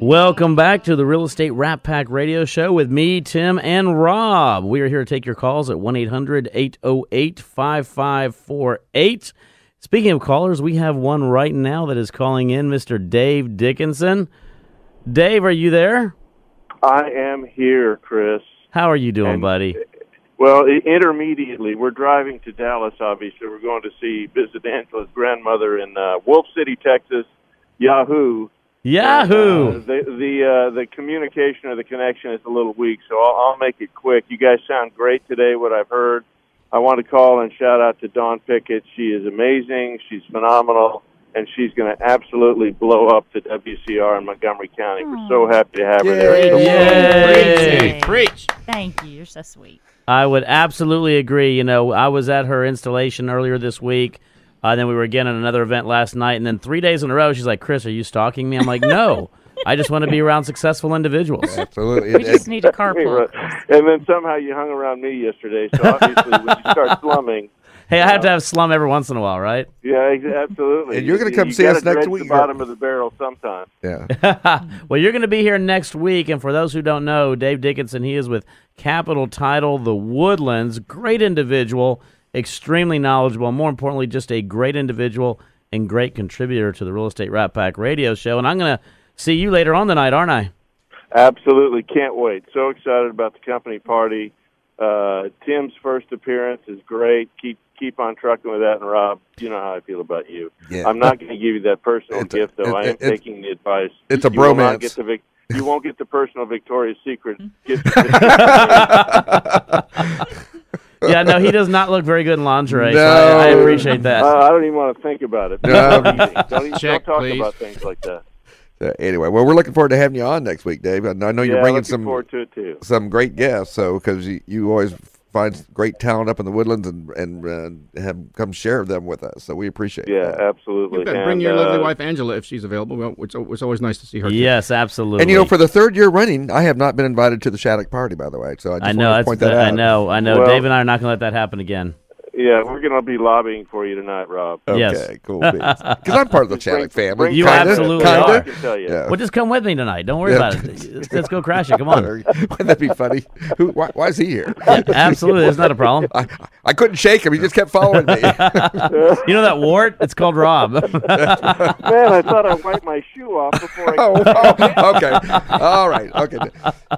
Welcome back to the Real Estate Rat Pack Radio Show with me, Tim, and Rob. We are here to take your calls at 1-800-808-5548. Speaking of callers, we have one right now that is calling in, Mr. Dave Dickinson. Dave, are you there? I am here, Chris. How are you doing, buddy? Well, intermediately, we're driving to Dallas, obviously. We're going to visit Angela's grandmother in Wolf City, Texas, Yahoo! The communication or the connection is a little weak, so I'll make it quick. You guys sound great today, what I've heard. I want to call and shout out to Dawn Pickett. She is amazing. She's phenomenal, and she's going to absolutely blow up the WCR in Montgomery County. We're so happy to have her there. Yay. Preach. Thank you. You're so sweet. I would absolutely agree. You know, I was at her installation earlier this week. Then we were again at another event last night, and then 3 days in a row, she's like, "Chris, are you stalking me?" I'm like, "No, I just want to be around successful individuals." Absolutely. We just need a carpool. And then somehow you hung around me yesterday, so obviously when you start slumming... Hey, I have to have slum every once in a while, right? Yeah, absolutely. And you're going to come see us next week. The bottom of the barrel sometime. Yeah. Well, you're going to be here next week, and for those who don't know, Dave Dickinson, he is with Capital Title, The Woodlands. Great individual. Extremely knowledgeable, more importantly, just a great individual and great contributor to the Real Estate Rat Pack Radio Show. And I'm going to see you later on tonight, aren't I? Absolutely. Can't wait. So excited about the company party. Tim's first appearance is great. Keep on trucking with that. And, Rob, you know how I feel about you. Yeah. I'm not going to give you that personal gift, though. I am taking the advice. It's a bromance. You won't get the personal Victoria's Secret gift. Yeah, no, he does not look very good in lingerie, so I appreciate that. I don't even want to think about it. Don't talk about things like that. Anyway, well, we're looking forward to having you on next week, Dave. I know you're bringing forward to it too. Some great guests, so because you always find great talent up in the Woodlands and have come share them with us, so we appreciate that. Absolutely. Bring your lovely wife Angela if she's available. It's always nice to see her. Yes, absolutely. And you know, for the third year running, I have not been invited to the Shattuck party, by the way. So I just want to point that out. I know. Well, Dave and I are not going to let that happen again. Yeah, we're going to be lobbying for you tonight, Rob. Okay, yes. Cool. Because I'm part of the Shattuck family. You absolutely are. I can tell you. Yeah. Well, just come with me tonight. Don't worry about it. Let's go crash it. Come on. Wouldn't that be funny? Why is he here? Yeah, absolutely. It's not a problem. I couldn't shake him. He just kept following me. You know that wart? It's called Rob. Man, I thought I'd wipe my shoe off before okay. All right. Okay.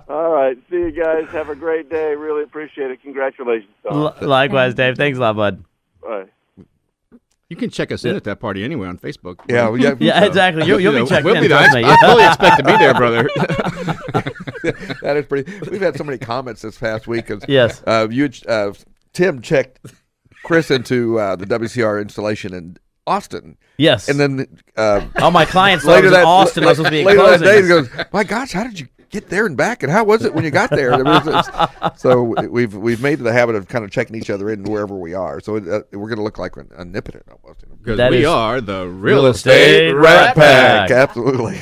All right. See you guys. Have a great day. Really appreciate it. Congratulations, Tom. Likewise, Dave. Thanks a lot, bud. Bye. You can check us in at that party anyway on Facebook. Yeah, exactly. You'll be checked in. I fully expect to be there, brother. That is pretty. We've had so many comments this past week. Yes. Tim checked Chris into the WCR installation in Austin. Yes. And then all my clients thought it was in Austin. I was supposed to be later closing. that day, he goes, "My gosh, how did you get there and back? And how was it when you got there?" So we've made the habit of kind of checking each other in wherever we are. So we're going to look like omnipotent almost. Because we are the Real Estate Rat Pack. Absolutely.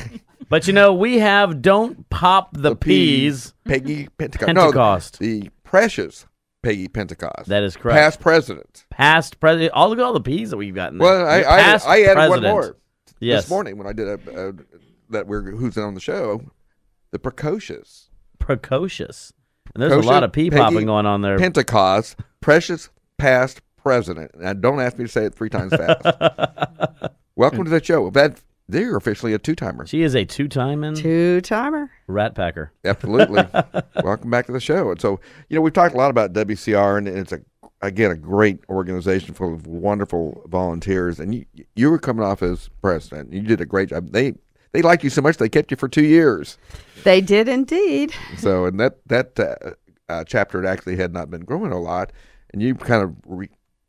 But, you know, we have Don't Pop the Peas. Peggie Pentecost. Pentecost. No, the precious Peggie Pentecost. That is correct. Past president. Past president. Look at all the P's that we've gotten there. Well, I added one more this morning when I did who's on the show. The precocious. Precocious. And there's a lot of P popping going on there. Pentecost, precious past president. And don't ask me to say it 3 times fast. Welcome to the show. They're officially a two-timer. She is a two-timer Rat Packer. Absolutely. Welcome back to the show. And so, you know, we've talked a lot about WCR, and it's a great organization full of wonderful volunteers. And you were coming off as president. You did a great job. They liked you so much they kept you for 2 years. They did indeed. So, and that chapter actually had not been growing a lot, and you kind of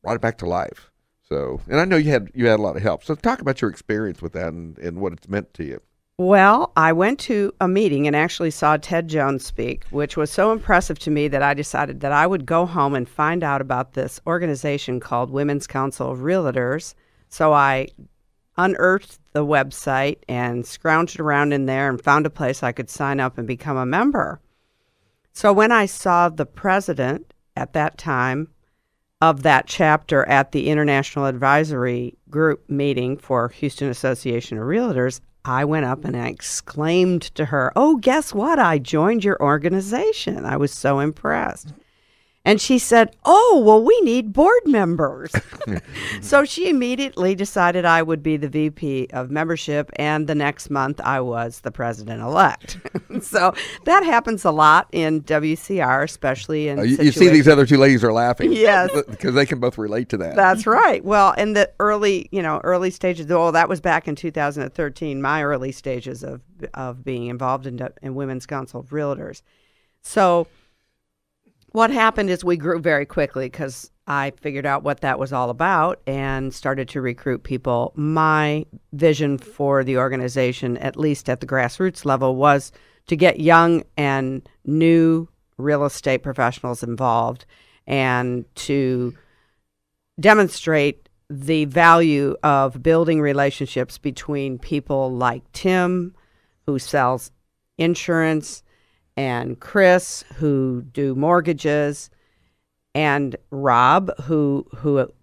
brought it back to life. So, and I know you had a lot of help. So, talk about your experience with that and what it's meant to you. Well, I went to a meeting and actually saw Ted Jones speak, which was so impressive to me that I decided that I would go home and find out about this organization called Women's Council of Realtors. So I unearthed the website and scrounged around in there and found a place I could sign up and become a member. So when I saw the president at that time, of that chapter at the International Advisory Group meeting for Houston Association of Realtors, I went up and I exclaimed to her, "Oh, guess what? I joined your organization." I was so impressed. And she said, "Oh, well, we need board members." So she immediately decided I would be the VP of membership, and the next month I was the president-elect. So that happens a lot in WCR, especially in you see these other two ladies are laughing. Yes. Because they can both relate to that. That's right. Well, in the early stages, that was back in 2013, my early stages of being involved in Women's Council of Realtors. So what happened is we grew very quickly because I figured out what that was all about and started to recruit people. My vision for the organization, at least at the grassroots level, was to get young and new real estate professionals involved and to demonstrate the value of building relationships between people like Tim, who sells insurance, and Chris, who do mortgages, and Rob, who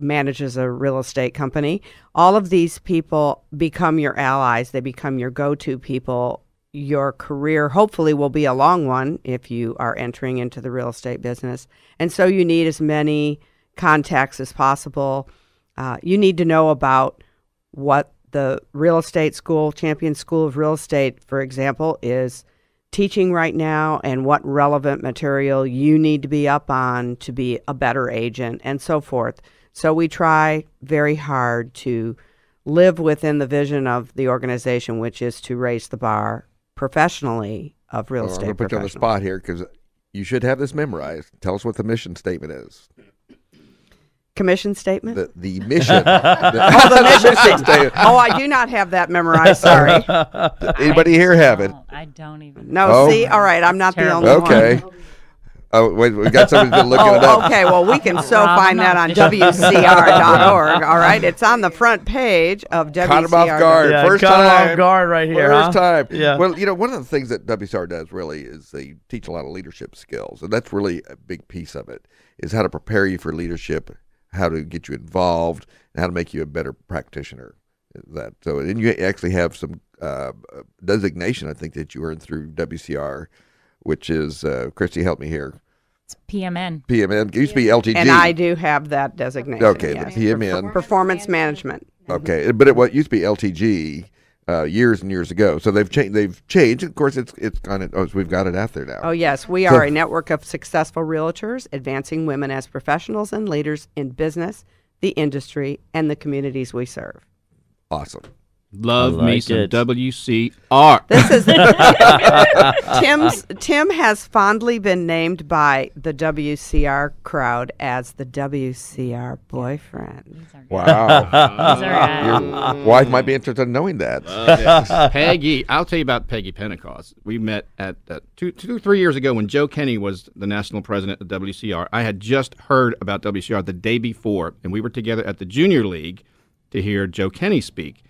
manages a real estate company. All of these people become your allies. They become your go-to people. Your career hopefully will be a long one if you are entering into the real estate business. And so you need as many contacts as possible. You need to know about what the real estate school, Champion School of Real Estate, for example, is teaching right now, and what relevant material you need to be up on to be a better agent, and so forth. So we try very hard to live within the vision of the organization, which is to raise the bar professionally of real estate. I'm going to put you on the spot here because you should have this memorized. Tell us what the mission statement is. Commission statement? The mission. The mission statement. Oh, I do not have that memorized. Sorry. Anybody here have it? I don't even. No, see? All right, I'm not the only one. Okay. Oh, wait, we got somebody looking it up. Okay, well, we can find that on WCR.org, all right? It's on the front page of WCR. Caught him off guard. Yeah, First caught him time. off guard right here. First time. Yeah. Well, one of the things that WCR does really is they teach a lot of leadership skills, and that's really a big piece of it, is how to prepare you for leadership, how to get you involved, and how to make you a better practitioner. And you actually have some designation, I think, that you earned through WCR, which is, Christy, help me here. It's PMN. PMN. It used to be LTG. And I do have that designation. Okay, yes. the PMN. Performance management. Okay, but it used to be LTG years and years ago. So they've changed. They've changed. Of course, it's kind of. Oh, so we've got it out there now. Oh yes, we are a network of successful realtors advancing women as professionals and leaders in business, the industry, and the communities we serve. Awesome. Love like me some it. WCR. This is Tim has fondly been named by the WCR crowd as the WCR boyfriend. Wow. These are, Your wife might be interested in knowing that. Peggy, I'll tell you about Peggy Pentecost. We met at 3 years ago when Joe Kenny was the national president of WCR. I had just heard about WCR the day before, and we were together at the Junior League to hear Joe Kenny speak.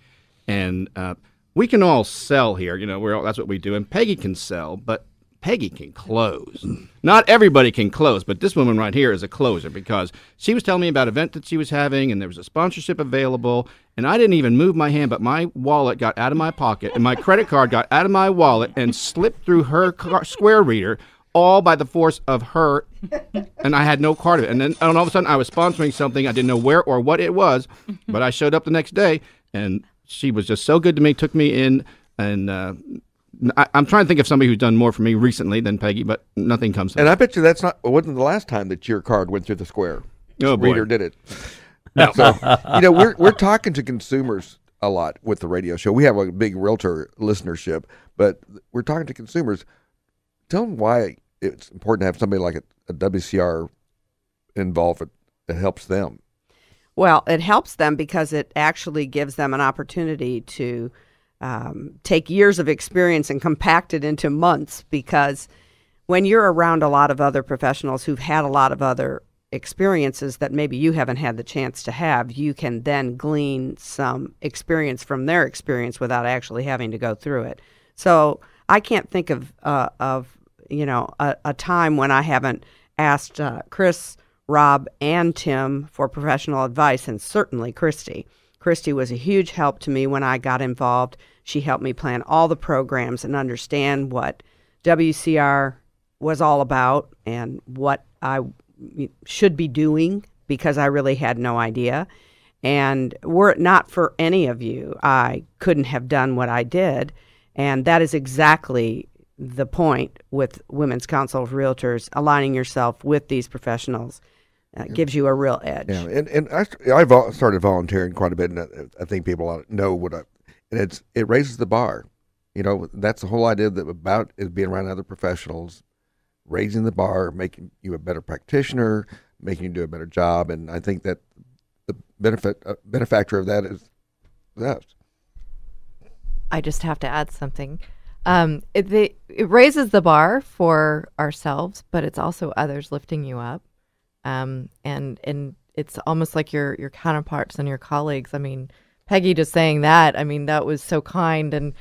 And we can all sell here, that's what we do. And Peggy can sell, but Peggy can close. Not everybody can close, but this woman right here is a closer because she was telling me about an event that she was having, and there was a sponsorship available, and I didn't even move my hand, but my wallet got out of my pocket, and my credit card got out of my wallet and slipped through her square reader, all by the force of her, and I had no card of it. And then all of a sudden, I was sponsoring something. I didn't know where or what it was, but I showed up the next day, and she was just so good to me, took me in, and I'm trying to think of somebody who's done more for me recently than Peggy, but nothing comes to And mind. I bet you wasn't the last time that your card went through the square. Oh, boy. Reader did it. No. So, we're talking to consumers a lot with the radio show. We have a big realtor listenership, but we're talking to consumers. Tell them why it's important to have somebody like a WCR involved that helps them. Well, it helps them because it actually gives them an opportunity to take years of experience and compact it into months, because when you're around a lot of other professionals who've had a lot of other experiences that maybe you haven't had the chance to have, you can then glean some experience from their experience without actually having to go through it. So I can't think of a time when I haven't asked Chris, Rob and Tim for professional advice, and certainly Christy. Christy was a huge help to me when I got involved. She helped me plan all the programs and understand what WCR was all about and what I should be doing, because I really had no idea. And were it not for any of you, I couldn't have done what I did. And that is exactly the point with Women's Council of Realtors. Aligning yourself with these professionals gives you a real edge. Yeah, and I started volunteering quite a bit, and I think people ought to know and it raises the bar. You know, that's the whole idea about is being around other professionals, raising the bar, making you a better practitioner, making you do a better job, and I think that the benefactor of that is us. I just have to add something. It raises the bar for ourselves, but it's also others lifting you up. And it's almost like your counterparts and your colleagues. I mean, Peggy just saying that, I mean, that was so kind and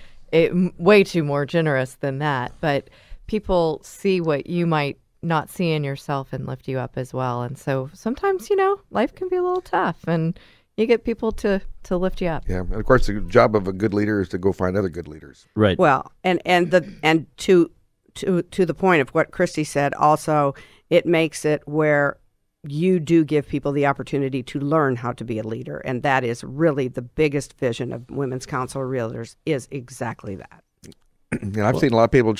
way too more generous than that. But people see what you might not see in yourself and lift you up as well. And so sometimes, life can be a little tough, and you get people to lift you up. Yeah, and of course, the job of a good leader is to go find other good leaders. Right. Well, and to the point of what Christy said, also, it makes it where you do give people the opportunity to learn how to be a leader, and that is really the biggest vision of Women's Council of Realtors, is exactly that. And I've seen a lot of people,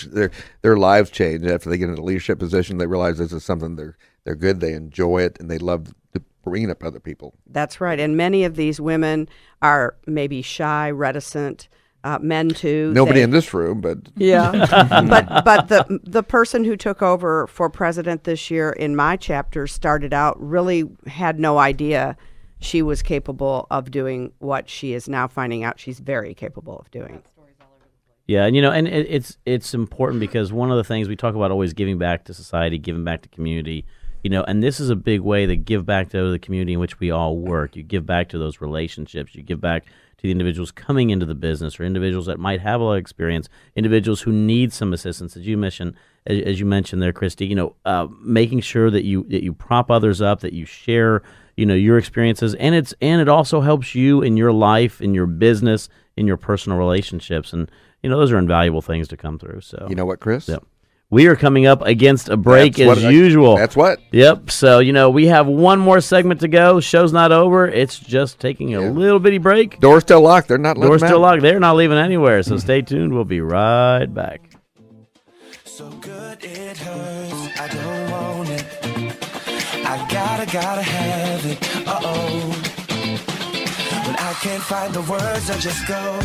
their lives change after they get into a leadership position. They realize this is something they're good, they enjoy it, and they love to bring up other people. That's right. And many of these women are maybe shy, reticent, men too. Nobody in this room, but yeah. but the person who took over for president this year in my chapter started out really had no idea she was capable of doing what she is now finding out she's very capable of doing. Yeah, and it's important because one of the things we talk about always giving back to society, giving back to community, and this is a big way to give back to the community in which we all work. You give back to those relationships. You give back to the individuals coming into the business, or individuals that might have a lot of experience, individuals who need some assistance. As you mentioned there, Christy, making sure that you prop others up, that you share, your experiences, and it also helps you in your life, in your business, in your personal relationships, and those are invaluable things to come through. So you know what, Chris? Yep. We are coming up against a break usual. That's what. Yep. So, we have one more segment to go. Show's not over. It's just taking a little bitty break. Door's still locked. They're not leaving. Door's still locked. They're not leaving anywhere. So stay tuned. We'll be right back. So good it hurts. I don't want it. I gotta have it. Uh-oh. When I can't find the words, I just go.